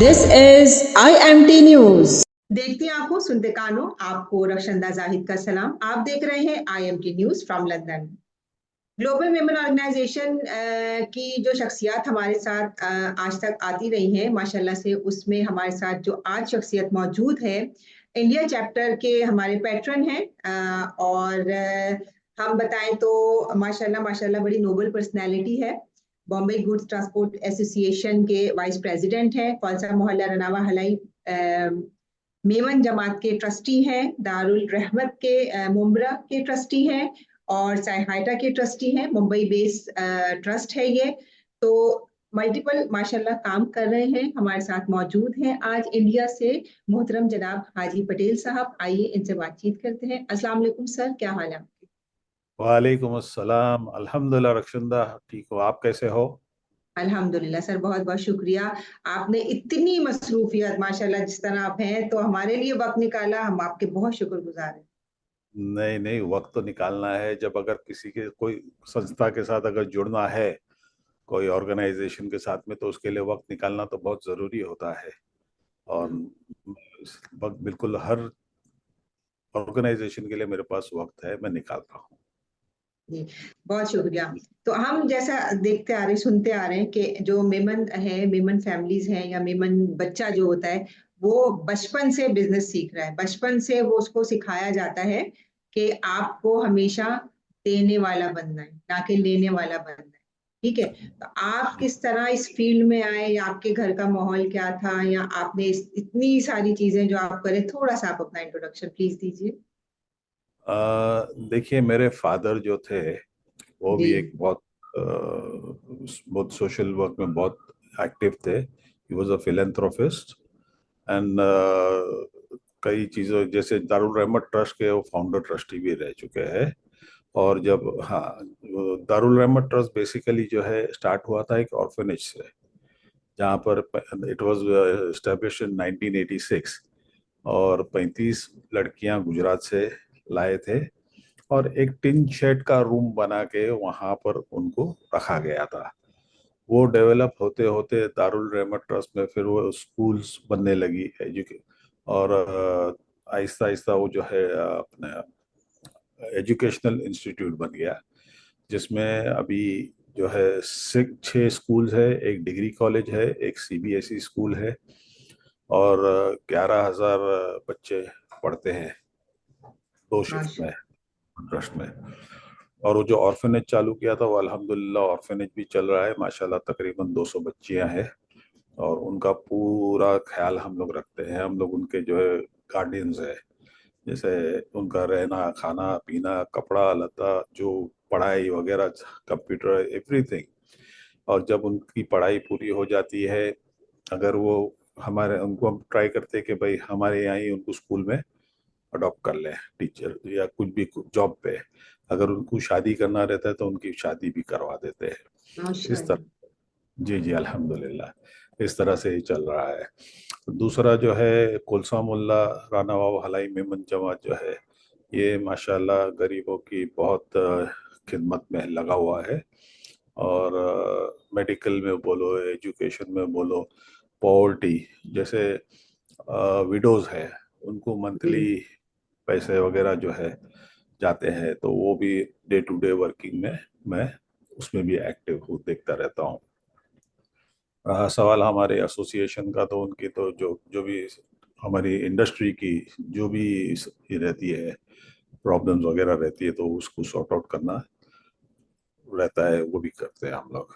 This is IMT News. देखती आंखों सुनते कानों, आपको रक्षंदा जाहिद का सलाम। आप देख रहे हैं IMT news from London. Global women organisation की जो शख्सियत हमारे साथ आज तक आती रही हैं, माशाल्लाह से उसमें हमारे साथ जो आज शख्सियत मौजूद है, इंडिया चैप्टर के हमारे पैट्रन हैं। और हम बताएं तो माशाल्लाह माशाल्लाह बड़ी नोबल पर्सनैलिटी है। बॉम्बे गुड्स ट्रांसपोर्ट एसोसिएशन के वाइस प्रेसिडेंट हैं, कौलसा मोहल्ला रनावा हलाई मेमन जमात के ट्रस्टी हैं, दारुल रहमत के मुम्बरा के ट्रस्टी हैं और साइहाइटा के ट्रस्टी हैं। मुंबई बेस ट्रस्ट है ये। तो मल्टीपल माशाल्लाह काम कर रहे हैं, हमारे साथ मौजूद हैं आज इंडिया से मोहतरम जनाब हाजी पटेल साहब। आइए इनसे बातचीत करते हैं। अस्सलाम वालेकुम सर, क्या हाल है आपके? वालेकुम अस्सलाम। अल्हम्दुलिल्लाह रक्षंदा, ठीक हो? आप कैसे हो? अल्हम्दुलिल्लाह सर, बहुत बहुत शुक्रिया। आपने इतनी मसरूफियत माशाल्लाह जिस तरह आप हैं, तो हमारे लिए वक्त निकाला, हम आपके बहुत शुक्रगुजार हैं। नहीं नहीं, वक्त तो निकालना है। जब अगर किसी के कोई संस्था के साथ अगर जुड़ना है, कोई ऑर्गेनाइजेशन के साथ में, तो उसके लिए वक्त निकालना तो बहुत ज़रूरी होता है। और वक्त बिल्कुल हर ऑर्गेनाइजेशन के लिए मेरे पास वक्त है, मैं निकाल रहा हूँ। जी, बहुत शुक्रिया। तो हम जैसा देखते आ रहे सुनते आ रहे हैं कि जो मेमन है, मेमन फैमिलीज हैं या मेमन बच्चा जो होता है, वो बचपन से बिजनेस सीख रहा है। बचपन से वो उसको सिखाया जाता है कि आपको हमेशा देने वाला बनना है, ना कि लेने वाला बनना है। ठीक है, तो आप किस तरह इस फील्ड में आए, या आपके घर का माहौल क्या था, या आपने इतनी सारी चीजें जो आप करें, थोड़ा सा आप अपना इंट्रोडक्शन प्लीज दीजिए। देखिए, मेरे फादर जो थे वो जी भी एक बहुत सोशल वर्क में बहुत एक्टिव थे। He was a philanthropist and कई चीज़ों जैसे दारुल रहमत ट्रस्ट के वो फाउंडर ट्रस्टी भी रह चुके हैं। और जब हाँ, दारुल रहमत ट्रस्ट बेसिकली जो है स्टार्ट हुआ था एक ऑर्फनेज से, जहाँ पर इट वाज एस्टेब्लिश इन 1986। और 35 लड़कियां गुजरात से लाए थे और एक टिन शेड का रूम बना के वहां पर उनको रखा गया था। वो डेवलप होते होते दारुल रहमत ट्रस्ट में फिर वो स्कूल्स बनने लगी, एजुके और आहिस्ता आहिस्ता वो जो है अपने एजुकेशनल इंस्टीट्यूट बन गया, जिसमें अभी जो है 6 स्कूल्स है, एक डिग्री कॉलेज है, एक सीबीएसई स्कूल है और 11,000 बच्चे पढ़ते हैं 2 शिफ्ट माशा में ट्रस्ट में। और वो जो ऑर्फेनेज चालू किया था वो अल्हम्दुलिल्लाह ऑर्फेनेज भी चल रहा है माशाल्लाह। तकरीबन 200 बच्चियां हैं और उनका पूरा ख्याल हम लोग रखते हैं। हम लोग उनके जो है गार्डियंस है, जैसे उनका रहना, खाना पीना, कपड़ा लता, जो पढ़ाई वगैरह, कंप्यूटर, एवरीथिंग। और जब उनकी पढ़ाई पूरी हो जाती है, अगर वो हमारे उनको हम ट्राई करते हैं कि भाई हमारे यहाँ ही उनको स्कूल में अडॉप्ट कर लें, टीचर या कुछ भी जॉब पे। अगर उनको शादी करना रहता है तो उनकी शादी भी करवा देते हैं। इस माशाल्लाह। तरह, जी जी अल्हम्दुलिल्लाह, इस तरह से ही चल रहा है। दूसरा जो है कोलसा मोहल्ला राना बाबा हलाई मेमन जमात जो है, ये माशाल्लाह गरीबों की बहुत खिदमत में लगा हुआ है। और मेडिकल में बोलो, एजुकेशन में बोलो, पॉवर्टी जैसे विडोज है, उनको जी मंथली पैसे वगैरह जो है जाते हैं, तो वो भी डे टू डे वर्किंग में मैं उसमें भी एक्टिव हूँ, देखता रहता हूँ। रहा सवाल हमारे एसोसिएशन का, तो उनकी तो जो जो भी हमारी इंडस्ट्री की जो भी ये रहती है, प्रॉब्लम्स वगैरह रहती है, तो उसको सॉर्ट आउट करना रहता है, वो भी करते हैं हम लोग।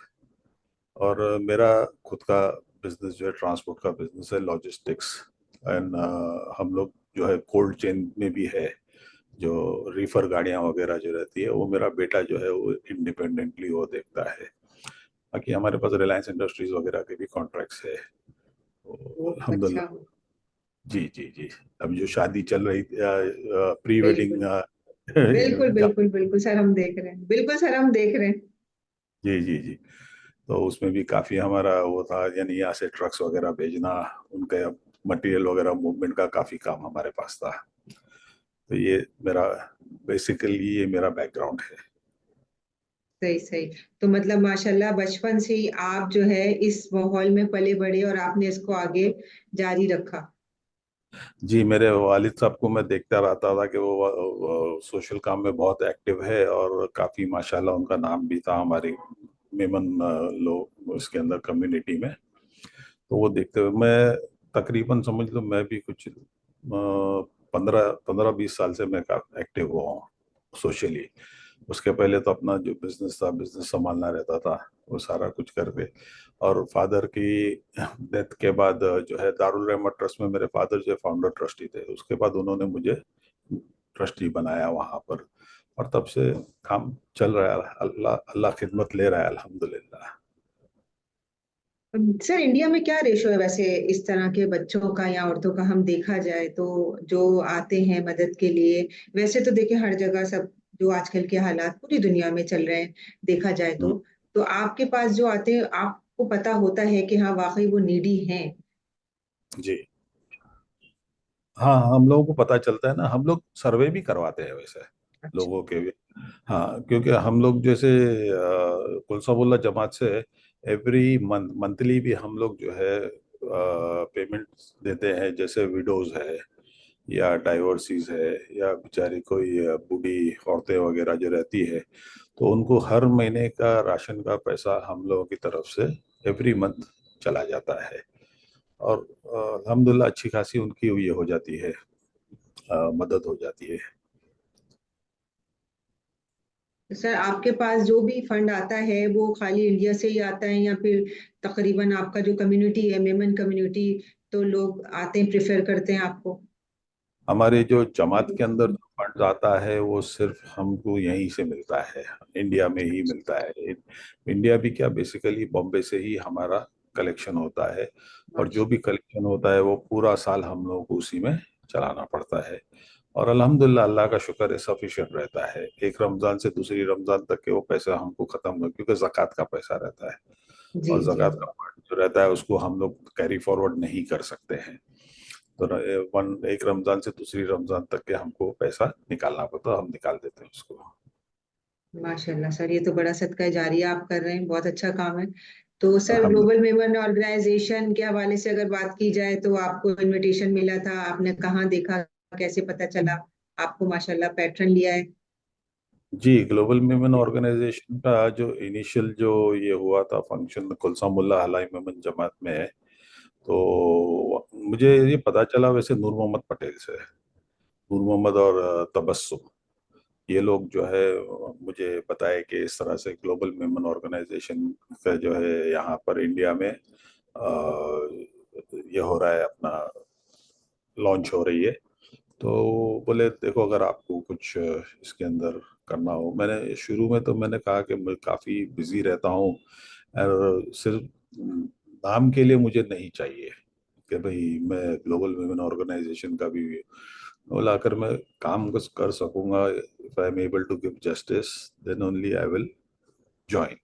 और मेरा खुद का बिजनेस जो है ट्रांसपोर्ट का बिजनेस है, लॉजिस्टिक्स एंड हम लोग जो है कोल्ड चेन में भी है। जो रीफर गाड़ियां वगैरह जो रहती है, वो मेरा बेटा जो है वो इंडिपेंडेंटली वो देखता है। बाकी हमारे पास रिलायंस इंडस्ट्रीज वगैरह के भी कॉन्ट्रैक्ट्स है, तो बहुत अल्हम्दुलिल्लाह। अच्छा। जी जी जी। अब जो शादी चल रही, प्री वेडिंग बिल्कुल बिल्कुल बिल्कुल बिल्कुल सर, हम देख रहे हैं, बिल्कुल सर, हम देख रहे हैं। जी जी जी। तो उसमें भी काफ़ी हमारा वो था, यानी यहाँ से ट्रक्स वगैरह भेजना, उनके मटेरियल वगैरह मूवमेंट का काफ़ी काम हमारे पास था। तो ये मेरा बेसिकली ये मेरा बैकग्राउंड है। सही सही। तो मतलब माशाल्लाह बचपन से ही आप जो है इस माहौल में पले बड़े और आपने इसको आगे जारी रखा। जी, मेरे वालिद साहब को मैं देखता रहता था कि वो सोशल काम में बहुत एक्टिव है, और काफ़ी माशाल्लाह उनका नाम भी था हमारी मेमन लोग उसके अंदर कम्युनिटी में। तो वो देखते हुए मैं तकरीबन समझ लो मैं भी कुछ 15-20 साल से मैं एक्टिव हुआ हूँ सोशली। उसके पहले तो अपना जो बिजनेस था, बिजनेस संभालना रहता था, वो सारा कुछ करके। और फादर की डेथ के बाद जो है दारुल रहमत ट्रस्ट में मेरे फादर जो फाउंडर ट्रस्टी थे, उसके बाद उन्होंने मुझे ट्रस्टी बनाया वहां पर। और तब से काम चल रहा है, अल्लाह अल्लाह खिदमत ले रहा है अल्हम्दुलिल्लाह। सर इंडिया में क्या रेशो है वैसे इस तरह के बच्चों का या औरतों का, हम देखा जाए तो जो आते हैं मदद के लिए? वैसे तो देखिए हर जगह सब जो आजकल के हालात पूरी दुनिया में चल रहे हैं देखा जाए हम्म, तो आपके पास जो आते हैं आपको पता होता है कि हाँ वाकई वो नीडी हैं? जी हाँ, हम लोगों को पता चलता है ना, हम लोग सर्वे भी करवाते हैं वैसे अच्छा। लोगों के भी। हाँ, क्योंकि हम लोग जैसे कुलसबुल्ला जमात से एवरी मंथली भी हम लोग जो है पेमेंट देते हैं, जैसे विडोज है या डाइवर्सीज है या बेचारी कोई बूढ़ी औरतें वगैरह जो रहती है, तो उनको हर महीने का राशन का पैसा हम लोगों की तरफ से एवरी मंथ चला जाता है। और अल्हम्दुलिल्लाह अच्छी खासी उनकी ये हो जाती है, मदद हो जाती है। तो सर आपके पास जो भी फंड आता है वो खाली इंडिया से ही आता है या फिर तकरीबन आपका जो कम्युनिटी है मेमन कम्युनिटी, तो लोग आते हैं प्रेफर करते हैं आपको? हमारे जो जमात के अंदर जो फंड आता है वो सिर्फ हमको यहीं से मिलता है, इंडिया में ही मिलता है। इंडिया भी क्या, बेसिकली बॉम्बे से ही हमारा कलेक्शन होता है। और जो भी कलेक्शन होता है वो पूरा साल हम लोगों को उसी में चलाना पड़ता है। और अल्हम्दुलिल्लाह अल्लाह का शुक्र है, सफिशिएंट रहता है। एक रमजान से दूसरी रमजान तक के वो पैसा हमको खत्म हो, क्योंकि जक़ात का पैसा रहता है। जी और जी। जक़ात का फंड जो रहता है उसको हम लोग कैरी फॉरवर्ड नहीं कर सकते हैं। तो एक रमजान से दूसरी रमजान तक के हमको पैसा निकालना पड़ता, हम निकाल देते हैं उसको। माशाल्लाह सर, ये तो बड़ा सदका जारिया आप कर रहे हैं, बहुत अच्छा काम है। तो सर ग्लोबल अल्हम्दुलिल्लाह। विमेन ऑर्गेनाइजेशन के हवाले से अगर बात की जाए तो आपको इनविटेशन मिला था, आपने कहाँ देखा, कैसे पता चला आपको माशाल्लाह पैटर्न लिया है? जी, ग्लोबल मेमन ऑर्गेनाइजेशन का जो इनिशियल जो ये हुआ था फंक्शन कुलसा मुल्ला हलाई मेमन जमात में है, तो मुझे ये पता चला वैसे नूर मोहम्मद पटेल से। नूर मोहम्मद और तबस्सुम, ये लोग जो है मुझे बताए कि इस तरह से ग्लोबल मेमन ऑर्गेनाइजेशन का जो है यहाँ पर इंडिया में ये हो रहा है, अपना लॉन्च हो रही है। तो बोले देखो अगर आपको कुछ इसके अंदर करना हो। मैंने शुरू में तो मैंने कहा कि मैं काफ़ी बिजी रहता हूँ, और सिर्फ नाम के लिए मुझे नहीं चाहिए कि भाई मैं ग्लोबल वुमेन ऑर्गेनाइजेशन का भी बोला, अगर मैं काम कुछ कर सकूंगा, if I am able to give justice, then only I will join.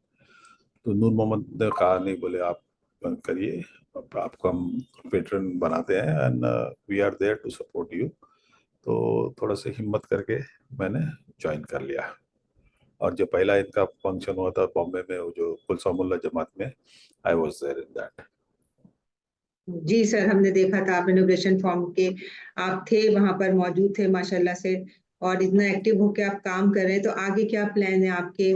तो नूर मोहम्मद ने कहा नहीं, बोले आप करिए, आपको हम पेट्रन बनाते हैं and we are there to support you. तो थोड़ा सा हिम्मत करके मैंने ज्वाइन कर लिया। और जो पहला इनका फंक्शन हुआ था बॉम्बे में, वो जो कुलसोमुल्ला जमात में, I was there in that. जी सर, हमने देखा था आप इनोग्रेशन फॉर्म के आप थे वहां पर, मौजूद थे माशाल्लाह से। और इतना एक्टिव होकर आप काम कर रहे हैं, तो आगे क्या प्लान है आपके?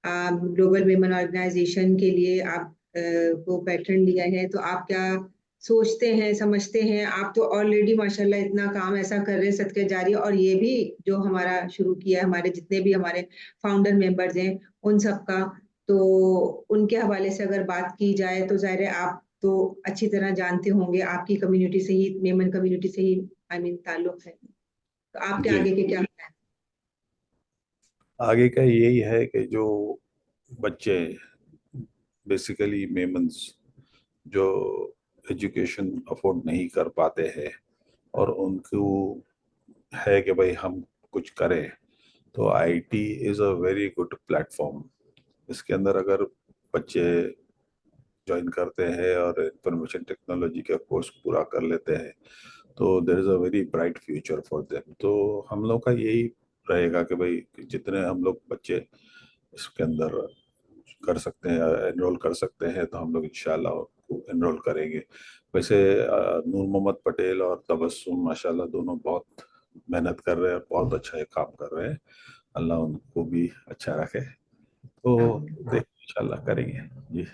ग्लोबल विमेन ऑर्गेनाइजेशन के लिए आप को पैटर्न लिया है, तो आप क्या सोचते हैं समझते हैं? आप तो ऑलरेडी माशाल्लाह इतना काम ऐसा कर रहे हैं सदके जारी, और ये भी जो हमारा शुरू किया है, हमारे जितने भी हमारे फाउंडर मेंबर्स हैं उन सबका, तो उनके हवाले से अगर बात की जाए तो जाहिर है आप तो अच्छी तरह जानते होंगे, आपकी कम्युनिटी से ही, मेमन कम्युनिटी से ही आई मीन ताल्लुक है, तो आपके जी, आगे के क्या प्लान? आगे का यही है कि जो बच्चे बेसिकली मेमन्स जो एजुकेशन अफोर्ड नहीं कर पाते हैं, और उनको है कि भाई हम कुछ करें, तो IT is a very good platform. इसके अंदर अगर बच्चे ज्वाइन करते हैं और इंफॉर्मेशन टेक्नोलॉजी का कोर्स पूरा कर लेते हैं, तो there is a very bright future for them. तो हम लोग का यही रहेगा कि भाई जितने हम लोग बच्चे इसके अंदर कर सकते हैं, एनरोल कर सकते हैं, तो हम लोग इंशाल्लाह एनरोल करेंगे। वैसे नूर मोहम्मद पटेल और तबस्सुम माशाल्लाह दोनों बहुत मेहनत कर रहे हैं, बहुत अच्छा ये काम कर रहे हैं। अल्लाह उनको भी अच्छा रखे। तो देख इंशाल्लाह करेंगे जी।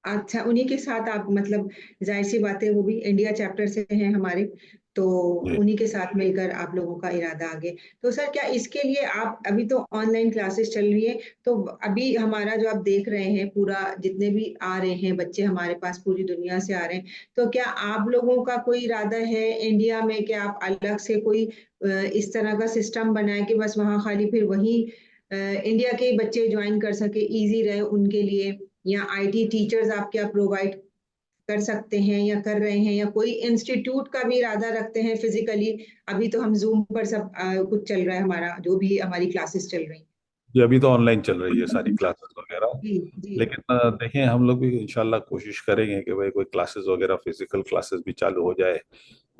अच्छा, उन्हीं के साथ आप मतलब जाहिर सी बात है वो भी इंडिया चैप्टर से हैं हमारे, तो जी उन्हीं के साथ मिलकर आप लोगों का इरादा आगे। तो सर क्या इसके लिए आप अभी तो ऑनलाइन क्लासेस चल रही है, तो अभी हमारा जो आप देख रहे हैं पूरा जितने भी आ रहे हैं बच्चे हमारे पास पूरी दुनिया से आ रहे हैं, तो क्या आप लोगों का कोई इरादा है इंडिया में कि आप अलग से कोई इस तरह का सिस्टम बनाए कि बस वहाँ खाली फिर वही इंडिया के ही बच्चे ज्वाइन कर सके, इजी रहे उनके लिए, या आईटी टीचर्स आप क्या प्रोवाइड कर सकते हैं या कर रहे हैं, या कोई इंस्टीट्यूट का भी इरादा रखते हैं फिजिकली? अभी तो हम जूम पर सब कुछ चल रहा है, हमारा जो भी हमारी क्लासेस चल रही जी, अभी तो ऑनलाइन चल रही है सारी क्लासेस वगैरह। जी जी। लेकिन देखें, हम लोग भी इंशाल्लाह कोशिश करेंगे कि भाई कोई क्लासेस वगैरह फिजिकल क्लासेस भी चालू हो जाए,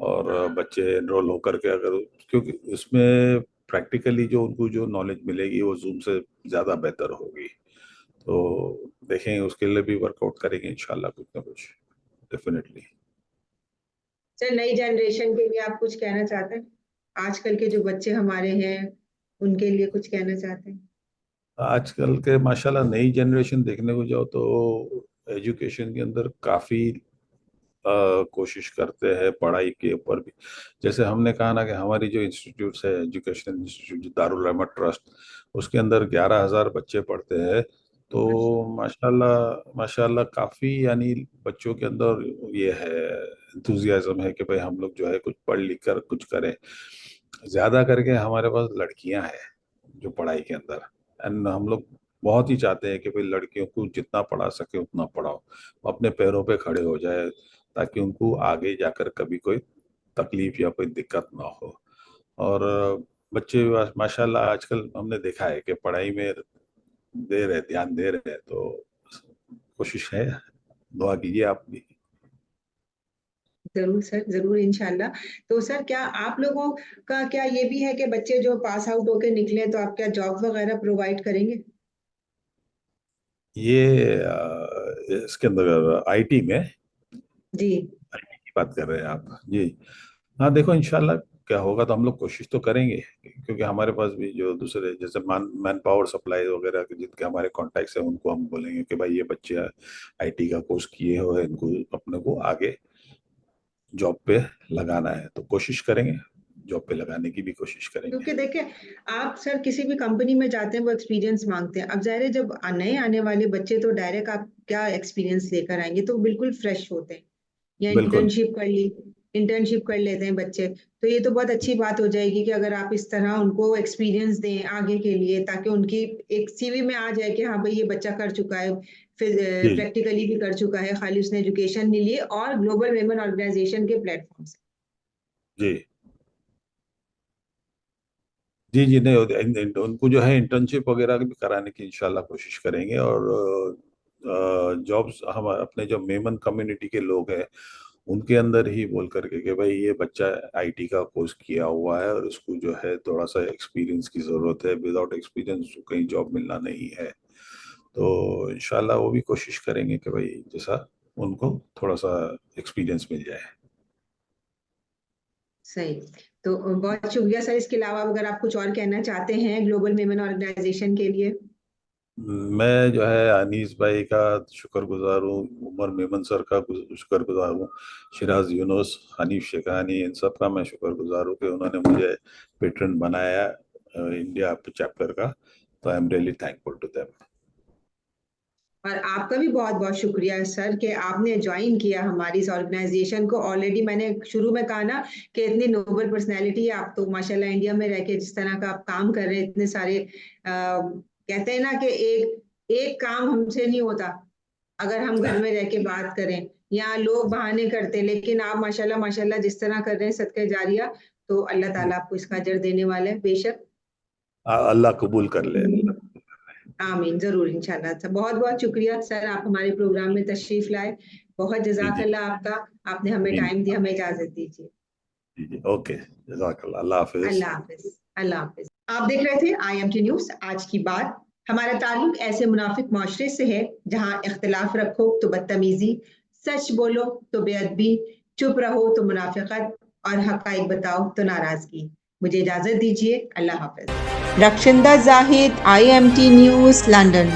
और बच्चे एनरोल होकर के, अगर क्योंकि उसमें प्रैक्टिकली जो उनको जो नॉलेज मिलेगी वो जूम से ज़्यादा बेहतर होगी। तो देखें, उसके लिए भी वर्कआउट करेंगे इंशाल्लाह कुछ ना कुछ, डेफिनेटली। सर नई जनरेशन के लिए आप कुछ कहना चाहते हैं? आजकल के जो बच्चे हमारे हैं उनके लिए कुछ कहना चाहते हैं? आजकल के माशाल्लाह नई जनरेशन देखने को जाओ तो एजुकेशन के अंदर काफ़ी कोशिश करते हैं पढ़ाई के ऊपर भी। जैसे हमने कहा ना कि हमारी जो इंस्टीट्यूट्स है, एजुकेशन इंस्टीट्यूट दारुल रहमत ट्रस्ट, उसके अंदर 11,000 बच्चे पढ़ते हैं। तो माशाल्लाह माशाल्लाह काफ़ी, यानी बच्चों के अंदर ये है, इंथुजियाज्म है कि भाई हम लोग जो है कुछ पढ़ लिख कर कुछ करें। ज़्यादा करके हमारे पास लड़कियां हैं जो पढ़ाई के अंदर, एंड हम लोग बहुत ही चाहते हैं कि भाई लड़कियों को जितना पढ़ा सके उतना पढ़ाओ, वो अपने पैरों पे खड़े हो जाए, ताकि उनको आगे जाकर कभी कोई तकलीफ या कोई दिक्कत ना हो। और बच्चे माशाल्लाह आजकल हमने देखा है कि पढ़ाई में दे रहे, ध्यान दे रहे हैं, तो कोशिश है, दुआ कीजिए आप भी। जरूर सर, जरूर इंशाल्लाह। तो सर क्या आप लोगों का क्या ये भी है कि बच्चे जो पास आउट होके निकले तो आप क्या जॉब वगैरह प्रोवाइड करेंगे? ये इसके अंदर आईटी में, जी। आईटी की बात कर रहे हैं आप जी। हाँ देखो, इंशाल्लाह क्या होगा तो हम लोग कोशिश तो करेंगे, क्योंकि हमारे पास भी जो दूसरे जैसे मैन पावर सप्लाई वगैरह के जिनके हमारे कॉन्टैक्ट्स हैं, उनको हम बोलेंगे कि भाई ये बच्चे आईटी का कोर्स किए हो, इनको अपने को आगे जॉब पे लगाना है, तो कोशिश करेंगे, जॉब पे लगाने की भी कोशिश करेंगे। क्योंकि देखिए, आप सर किसी भी कंपनी में जाते हैं वो एक्सपीरियंस मांगते हैं। अब जाहिर है जब नए आने वाले बच्चे तो डायरेक्ट आप क्या एक्सपीरियंस लेकर आएंगे, तो बिल्कुल फ्रेश होते हैं, या बिल्कुल। इंटर्नशिप कर लेते हैं बच्चे। तो ये तो बहुत अच्छी बात हो जाएगी कि अगर आप इस तरह उनको एक्सपीरियंस दें आगे के लिए, ताकि उनकी एक सीवी में आ जाए कि हाँ भाई ये बच्चा कर चुका है, फिर जी प्रैक्टिकली भी कर चुका है, खाली उसने एजुकेशन नहीं ली, और ग्लोबल वेमेन ऑर्गेनाइजेशन के प्लेटफॉर्म से। जी जी जी, नहीं उनको जो है इंटर्नशिप वगैरह भी कराने की इंशाल्लाह कोशिश करेंगे। और जॉब्स हम अपने जो मेमन कम्युनिटी के लोग हैं उनके अंदर ही बोल करके कि भाई ये बच्चा आईटी का कोर्स किया हुआ है और उसको जो है थोड़ा सा एक्सपीरियंस की ज़रूरत है, विदाउट एक्सपीरियंस कहीं जॉब मिलना नहीं है। तो इंशाल्लाह वो भी कोशिश करेंगे कि भाई जैसा उनको थोड़ा सा एक्सपीरियंस मिल जाए। सही। तो बहुत शुक्रिया सर। इसके अलावा अगर आप कुछ और कहना चाहते हैं ग्लोबल विमेन ऑर्गेनाइजेशन के लिए? मैं जो है अनीस भाई का शुक्रगुजार हूँ, उमर मेमन सर का शुक्रगुजार हूँ, शिराज यूनुस, हनीफ शेखानी, इन सब का मैं शुक्रगुजार हूँ कि उन्होंने मुझे पेट्रन बनाया इंडिया चैप्टर का। तो I am really thankful to them. और आपका भी बहुत बहुत शुक्रिया सर कि आपने ज्वाइन किया हमारी इस ऑर्गेनाइजेशन को। ऑलरेडी मैंने शुरू में कहा ना कि इतनी नोबल पर्सनैलिटी है आप, तो माशाल्लाह इंडिया में रह के जिस तरह का आप काम कर रहे हैं, इतने सारे कहते हैं ना कि एक एक काम हमसे नहीं होता अगर हम घर में रह के बात करें, या लोग बहाने करते, लेकिन आप माशाल्लाह माशाल्लाह जिस तरह कर रहे हैं सदका जारिया, तो अल्लाह ताला आपको इसका अजर देने वाला है बेशक। अल्लाह कबूल कर ले। आमीन, जरूर इंशाल्लाह। अच्छा, बहुत बहुत शुक्रिया सर, आप हमारे प्रोग्राम में तशरीफ लाए। बहुत जी जी जजाकल्ला आपका, आपने हमें जी टाइम दिया, हमें इजाजत दीजिए। जी जी, ओके, जज़ाकल्लाह, अल्लाह हाफिज। अल्लाह हाफिज। अल्लाह हाफिज। आप देख रहे थे IMT न्यूज आज की बात। हमारा ताल्लुक ऐसे मुनाफिक माशरे से है जहां इख्तिलाफ रखो तो बदतमीजी, सच बोलो तो बेअदबी, चुप रहो तो मुनाफिकत और हकाइक बताओ तो नाराजगी। मुझे इजाजत दीजिए। अल्लाह हाफिज। Rakhshanda Zahid, IMT news, London.